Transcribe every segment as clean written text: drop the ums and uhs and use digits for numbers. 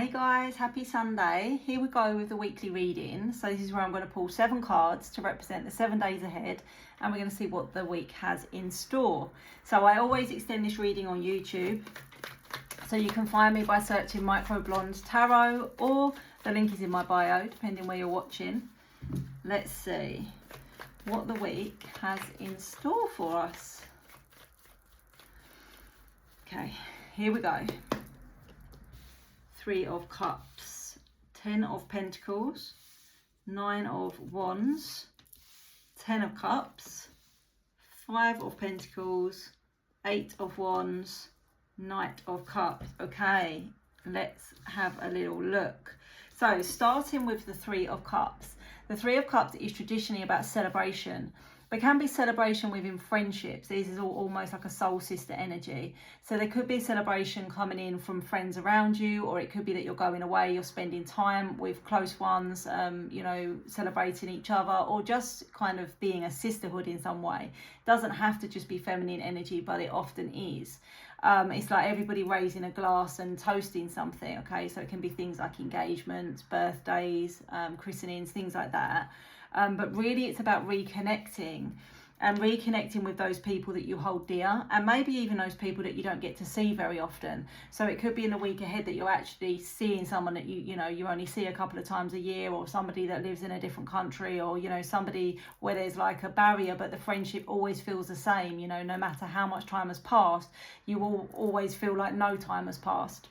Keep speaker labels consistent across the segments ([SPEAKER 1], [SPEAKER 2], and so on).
[SPEAKER 1] Hey guys, happy Sunday. Here we go with the weekly reading. So this is where I'm going to pull 7 cards to represent the 7 days ahead, and we're going to see what the week has in store. So I always extend this reading on YouTube, so you can find me by searching Microblonde Tarot, or the link is in my bio depending where you're watching. Let's see what the week has in store for us. Okay, here we go. 3 of Cups, 10 of Pentacles, 9 of Wands, 10 of Cups, 5 of Pentacles, 8 of Wands, Knight of Cups. Okay, let's have a little look. So starting with the 3 of Cups. The 3 of Cups is traditionally about celebration, but can be celebration within friendships. This is almost like a soul sister energy. So there could be a celebration coming in from friends around you, or it could be that you're going away, you're spending time with close ones, you know, celebrating each other, or just kind of being a sisterhood in some way. It doesn't have to just be feminine energy, but it often is. It's like everybody raising a glass and toasting something, okay? So it can be things like engagements, birthdays, christenings, things like that. But really it's about reconnecting with those people that you hold dear, and maybe even those people that you don't get to see very often. So it could be in the week ahead that you're actually seeing someone that you only see a couple of times a year, or somebody that lives in a different country, or somebody where there's like a barrier but the friendship always feels the same. No matter how much time has passed, you will always feel like no time has passed.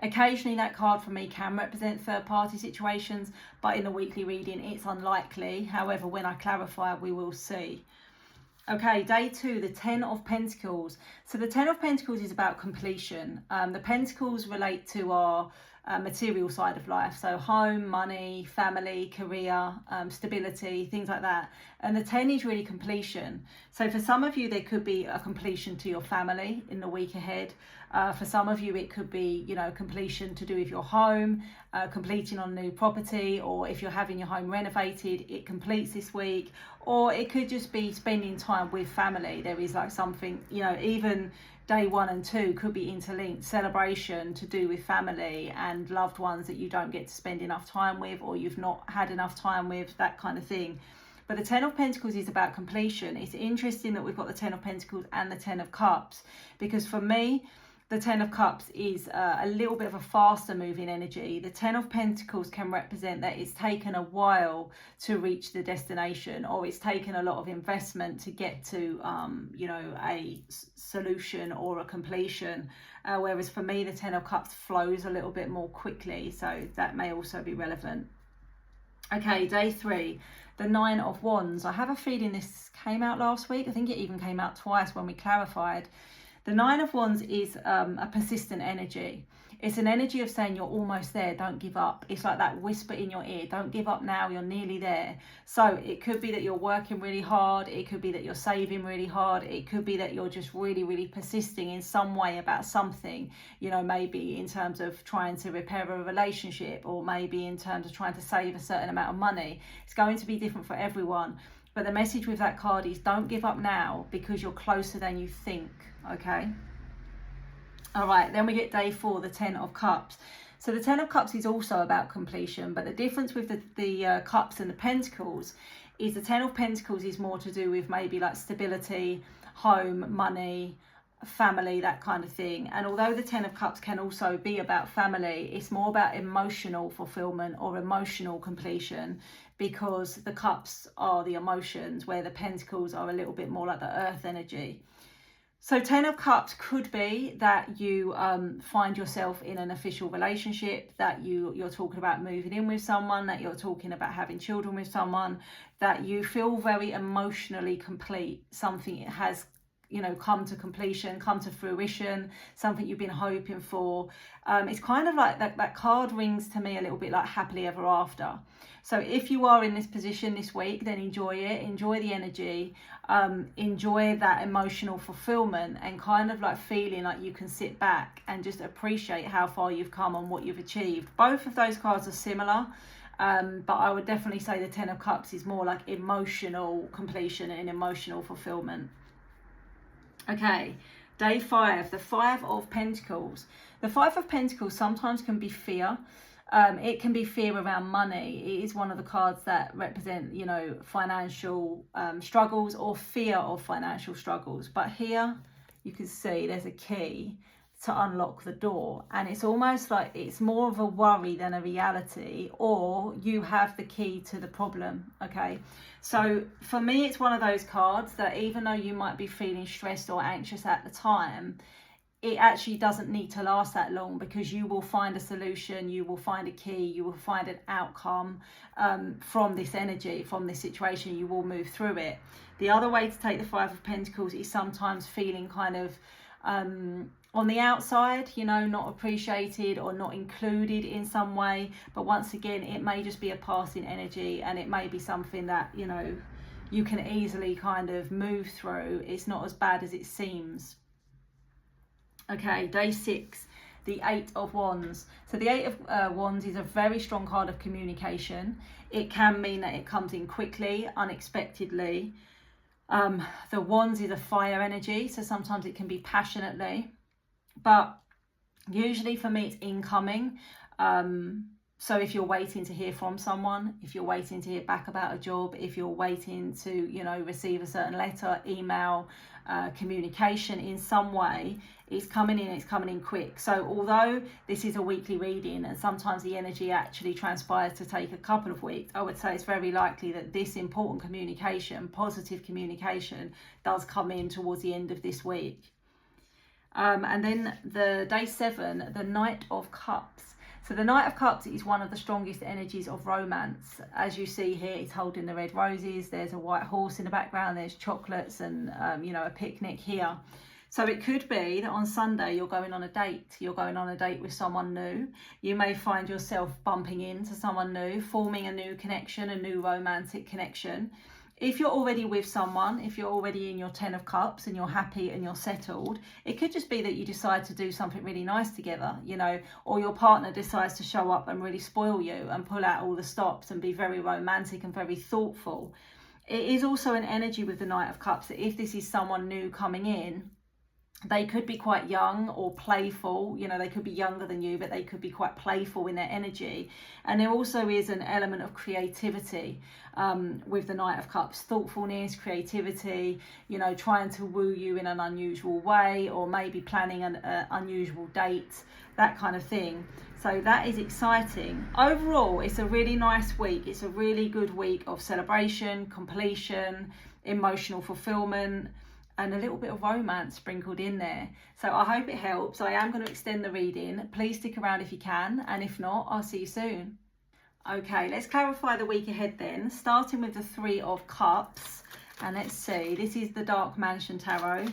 [SPEAKER 1] Occasionally that card for me can represent third-party situations, but in the weekly reading it's unlikely. However, when I clarify, we will see. Okay, day 2, the 10 of Pentacles. So the 10 of Pentacles is about completion. The Pentacles relate to our material side of life, so home, money, family, career, stability, things like that. And the 10 is really completion. So for some of you, there could be a completion to your family in the week ahead. For some of you, it could be, completion to do with your home, completing on new property, or if you're having your home renovated, it completes this week. Or it could just be spending time with family. There is like something, even day 1 and 2 could be interlinked. Celebration to do with family and loved ones that you don't get to spend enough time with, or you've not had enough time with, that kind of thing. But the 10 of Pentacles is about completion. It's interesting that we've got the 10 of Pentacles and the 10 of Cups, because for me, the 10 of Cups is a little bit of a faster moving energy. The 10 of Pentacles can represent that it's taken a while to reach the destination, or it's taken a lot of investment to get to, a solution or a completion. Whereas for me, the 10 of Cups flows a little bit more quickly. So that may also be relevant. Okay, day 3, the 9 of Wands. I have a feeling this came out last week. I think it even came out twice when we clarified. The 9 of Wands is a persistent energy. It's an energy of saying you're almost there, don't give up. It's like that whisper in your ear, don't give up now, you're nearly there. So it could be that you're working really hard. It could be that you're saving really hard. It could be that you're just really, really persisting in some way about something, maybe in terms of trying to repair a relationship, or maybe in terms of trying to save a certain amount of money. It's going to be different for everyone. But the message with that card is don't give up now, because you're closer than you think, okay? All right, then we get day 4, the 10 of Cups. So the 10 of Cups is also about completion, but the difference with the Cups and the Pentacles is the 10 of Pentacles is more to do with maybe like stability, home, money, family, that kind of thing. And although the 10 of Cups can also be about family, it's more about emotional fulfillment or emotional completion, because the Cups are the emotions, where the Pentacles are a little bit more like the earth energy. So 10 of Cups could be that you find yourself in an official relationship, that you're talking about moving in with someone, that you're talking about having children with someone, that you feel very emotionally complete. Something has come to completion, come to fruition, something you've been hoping for. It's kind of like that card rings to me a little bit like happily ever after. So if you are in this position this week, then enjoy it, enjoy the energy, enjoy that emotional fulfillment, and kind of like feeling like you can sit back and just appreciate how far you've come and what you've achieved. Both of those cards are similar. But I would definitely say the 10 of Cups is more like emotional completion and emotional fulfillment. Okay, Day 5, the 5 of Pentacles. The 5 of Pentacles sometimes can be fear. It can be fear around money. It is one of the cards that represent, you know, financial struggles or fear of financial struggles. But here you can see there's a key to unlock the door, and it's almost like it's more of a worry than a reality, or you have the key to the problem. Okay, so for me it's one of those cards that even though you might be feeling stressed or anxious at the time, it actually doesn't need to last that long, because you will find a solution, you will find a key, you will find an outcome from this energy, from this situation. You will move through it. The other way to take the 5 of Pentacles is sometimes feeling kind of on the outside, you know, not appreciated or not included in some way. But once again, it may just be a passing energy, and it may be something that, you know, you can easily kind of move through. It's not as bad as it seems. Okay, day 6, the 8 of Wands. So the 8 of Wands is a very strong card of communication. It can mean that it comes in quickly, unexpectedly. The Wands is a fire energy, so sometimes it can be passionately, but usually for me it's incoming. So if you're waiting to hear from someone, if you're waiting to hear back about a job, if you're waiting to, you know, receive a certain letter, email, communication in some way, it's coming in quick. So although this is a weekly reading and sometimes the energy actually transpires to take a couple of weeks, I would say it's very likely that this important communication, positive communication, does come in towards the end of this week. And then the day 7, the Knight of Cups. So the Knight of Cups is one of the strongest energies of romance. As you see here, it's holding the red roses. There's a white horse in the background. There's chocolates and, you know, a picnic here. So it could be that on Sunday you're going on a date. You're going on a date with someone new. You may find yourself bumping into someone new, forming a new connection, a new romantic connection. If you're already with someone, if you're already in your 10 of Cups and you're happy and you're settled, it could just be that you decide to do something really nice together, you know, or your partner decides to show up and really spoil you and pull out all the stops and be very romantic and very thoughtful. It is also an energy with the Knight of Cups that if this is someone new coming in, they could be quite young or playful. You know, they could be younger than you, but they could be quite playful in their energy. And there also is an element of creativity with the Knight of Cups. Thoughtfulness, creativity, you know, trying to woo you in an unusual way, or maybe planning an unusual date, that kind of thing. So that is exciting. Overall, it's a really nice week. It's a really good week of celebration, completion, emotional fulfillment, and a little bit of romance sprinkled in there. So I hope it helps. I am going to extend the reading. Please stick around if you can, and if not, I'll see you soon. Okay, let's clarify the week ahead then, starting with the 3 of Cups. And let's see, this is the Dark Mansion Tarot,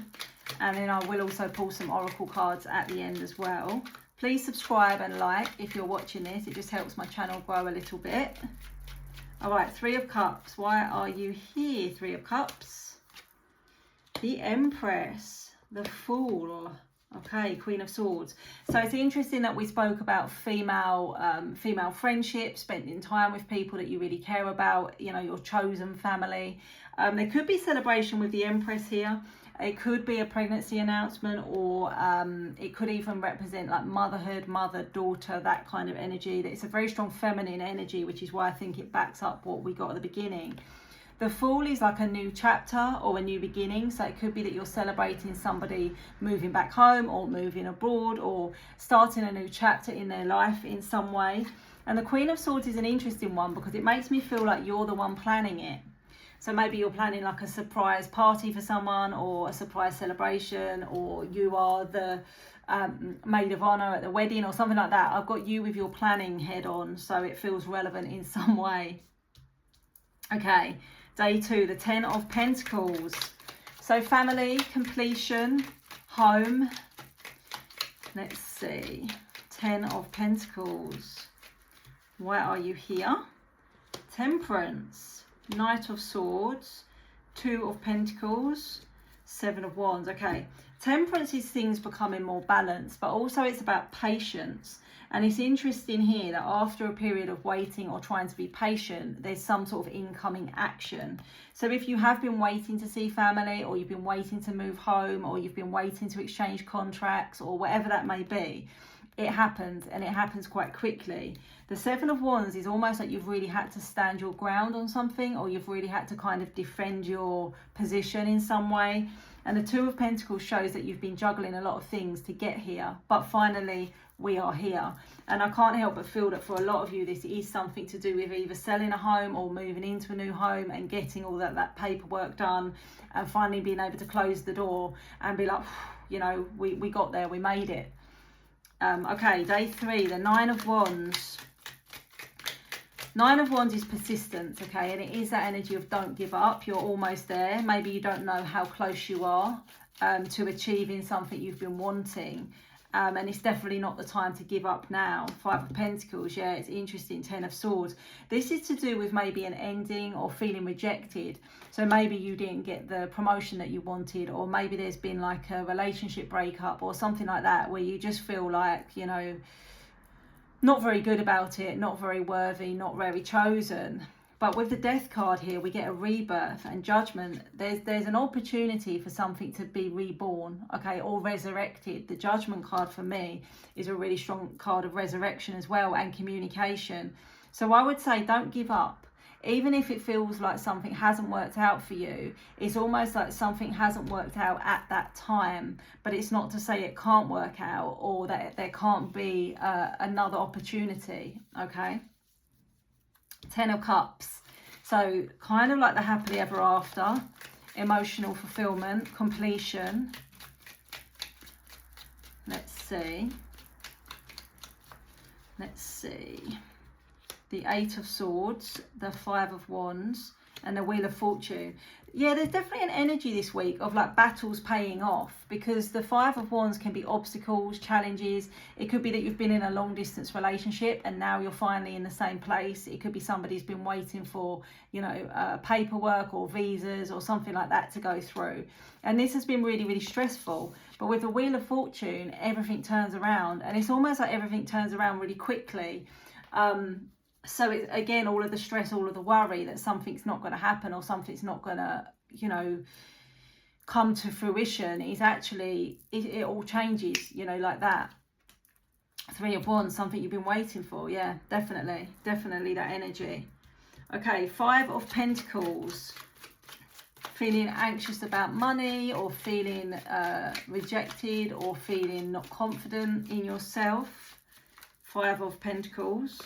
[SPEAKER 1] and then I will also pull some oracle cards at the end as well. Please subscribe and like if you're watching this. It just helps my channel grow a little bit. All right, 3 of Cups. Why are you here, 3 of Cups? The Empress, the Fool. Okay, Queen of Swords. So it's interesting that we spoke about female friendships, spending time with people that you really care about, you know, your chosen family. There could be celebration with the Empress here. It could be a pregnancy announcement, or it could even represent like motherhood, mother, daughter, that kind of energy. It's a very strong feminine energy, which is why I think it backs up what we got at the beginning. The Fool is like a new chapter or a new beginning. So it could be that you're celebrating somebody moving back home or moving abroad or starting a new chapter in their life in some way. And the Queen of Swords is an interesting one because it makes me feel like you're the one planning it. So maybe you're planning like a surprise party for someone, or a surprise celebration, or you are the maid of honor at the wedding or something like that. I've got you with your planning head on, so it feels relevant in some way. Okay. Day 2, the 10 of Pentacles. So family, completion, home. Let's see. 10 of Pentacles. Why are you here? Temperance, Knight of Swords, 2 of Pentacles, 7 of Wands. Okay, Temperance is things becoming more balanced, but also it's about patience. And it's interesting here that after a period of waiting or trying to be patient, there's some sort of incoming action. So if you have been waiting to see family, or you've been waiting to move home, or you've been waiting to exchange contracts, or whatever that may be, it happens, and it happens quite quickly. The Seven of Wands is almost like you've really had to stand your ground on something, or you've really had to kind of defend your position in some way. And the Two of Pentacles shows that you've been juggling a lot of things to get here, but finally we are here. And I can't help but feel that for a lot of you, this is something to do with either selling a home or moving into a new home and getting all that paperwork done, and finally being able to close the door and be like, you know, we got there, we made it. Okay, day 3, the Nine of Wands. Nine of Wands is persistence, okay, and it is that energy of don't give up. You're almost there. Maybe you don't know how close you are to achieving something you've been wanting, and it's definitely not the time to give up now. Five of Pentacles, yeah, it's interesting. Ten of Swords. This is to do with maybe an ending or feeling rejected. So maybe you didn't get the promotion that you wanted, or maybe there's been like a relationship breakup or something like that, where you just feel like, you know, not very good about it, not very worthy, not very chosen. But with the Death card here, we get a rebirth and judgment. There's an opportunity for something to be reborn, okay, or resurrected. The Judgment card for me is a really strong card of resurrection as well, and communication. So I would say don't give up. Even if it feels like something hasn't worked out for you, it's almost like something hasn't worked out at that time, but it's not to say it can't work out, or that there can't be another opportunity, okay? Ten of Cups. So kind of like the happily ever after, emotional fulfillment, completion. Let's see. The Eight of Swords, the Five of Wands, and the Wheel of Fortune. Yeah, there's definitely an energy this week of like battles paying off, because the Five of Wands can be obstacles, challenges. It could be that you've been in a long distance relationship and now you're finally in the same place. It could be somebody's been waiting for, you know, paperwork or visas or something like that to go through. And this has been really, really stressful. But with the Wheel of Fortune, everything turns around, and it's almost like everything turns around really quickly. So it's, again, all of the stress, all of the worry that something's not going to happen or something's not going to, you know, come to fruition is actually, it all changes, you know, like that. Three of Wands, something you've been waiting for. Yeah, definitely that energy. Okay, Five of Pentacles. Feeling anxious about money, or feeling rejected, or feeling not confident in yourself. Five of Pentacles.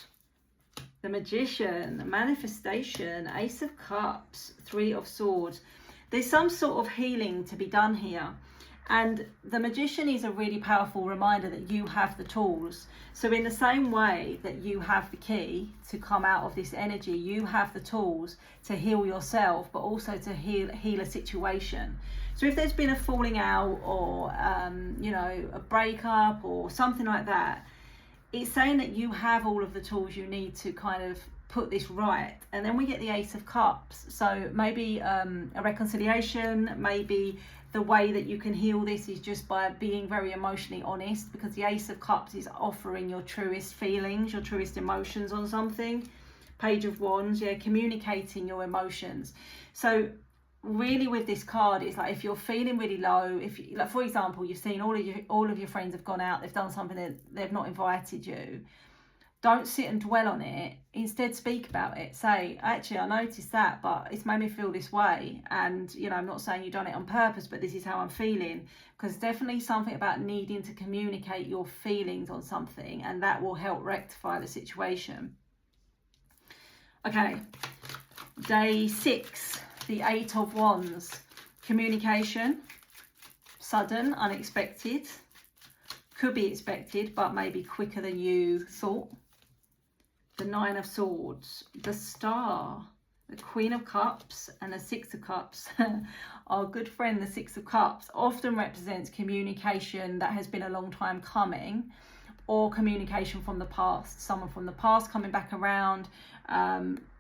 [SPEAKER 1] The Magician, manifestation, Ace of Cups, Three of Swords. There's some sort of healing to be done here. And the Magician is a really powerful reminder that you have the tools. So in the same way that you have the key to come out of this energy, you have the tools to heal yourself, but also to heal a situation. So if there's been a falling out, or, you know, a breakup or something like that, it's saying that you have all of the tools you need to kind of put this right. And then we get the Ace of Cups. So maybe a reconciliation, maybe the way that you can heal this is just by being very emotionally honest, because the Ace of Cups is offering your truest feelings, your truest emotions on something. Page of Wands, yeah, communicating your emotions. So really with this card, it's like if you're feeling really low, if you, like for example, you've seen all of your friends have gone out, they've done something that they've not invited you, don't sit and dwell on it. Instead, speak about it. Say, actually, I noticed that, but it's made me feel this way, and you know, I'm not saying you've done it on purpose, but this is how I'm feeling. Because definitely something about needing to communicate your feelings on something, and that will help rectify the situation. Okay, day 6. The Eight of Wands, communication, sudden, unexpected, could be expected, but maybe quicker than you thought. The Nine of Swords, the Star, the Queen of Cups, and the Six of Cups. Our good friend, the Six of Cups, often represents communication that has been a long time coming, or communication from the past, someone from the past coming back around,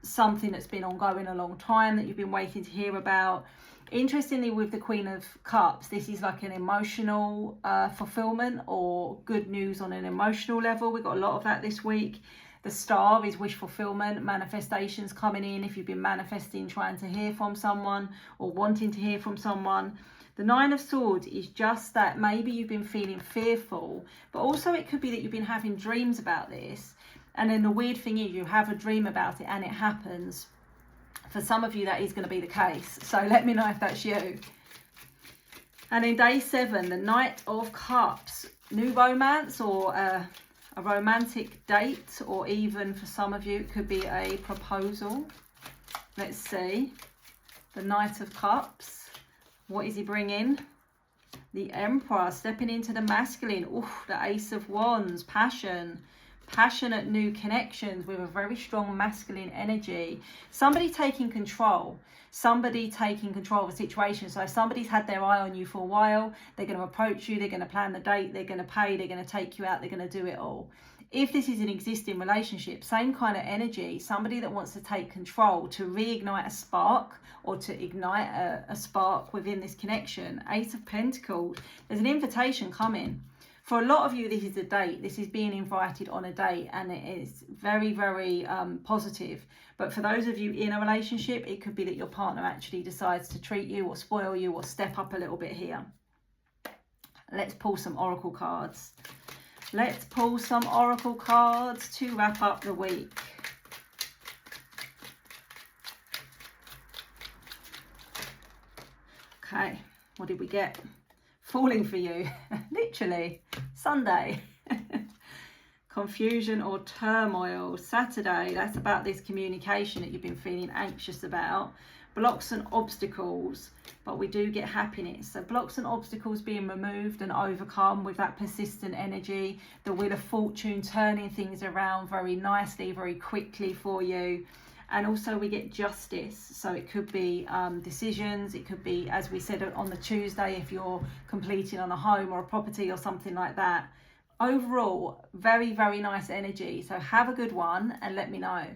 [SPEAKER 1] something that's been ongoing a long time that you've been waiting to hear about. Interestingly, with the Queen of Cups, this is like an emotional fulfillment or good news on an emotional level. We've got a lot of that this week. The Star is wish fulfillment, manifestations coming in if you've been manifesting, trying to hear from someone or wanting to hear from someone. The Nine of Swords is just that maybe you've been feeling fearful, but also it could be that you've been having dreams about this. And then the weird thing is you have a dream about it and it happens. For some of you, that is going to be the case. So let me know if that's you. And in day 7, the Knight of Cups. New romance or a romantic date, or even for some of you, it could be a proposal. Let's see. The Knight of Cups. What is he bringing? The Emperor, stepping into the masculine. Ooh, the Ace of Wands, passion. Passionate new connections with a very strong masculine energy. Somebody taking control. Somebody taking control of a situation. So somebody's had their eye on you for a while. They're going to approach you. They're going to plan the date. They're going to pay. They're going to take you out. They're going to do it all. If this is an existing relationship, same kind of energy. Somebody that wants to take control to reignite a spark or to ignite a spark within this connection. Ace of Pentacles. There's an invitation coming. For a lot of you, this is a date. This is being invited on a date, and it is very, very positive. But for those of you in a relationship, it could be that your partner actually decides to treat you or spoil you or step up a little bit here. Let's pull some oracle cards. Let's pull some oracle cards to wrap up the week. Okay, what did we get? Falling for you, literally. Sunday, confusion or turmoil. Saturday, that's about this communication that you've been feeling anxious about. Blocks and obstacles, but we do get happiness. So blocks and obstacles being removed and overcome with that persistent energy. The Wheel of Fortune turning things around very nicely, very quickly for you. And also we get justice. So it could be decisions. It could be, as we said on the Tuesday, if you're completing on a home or a property or something like that. Overall, very, very nice energy. So have a good one and let me know.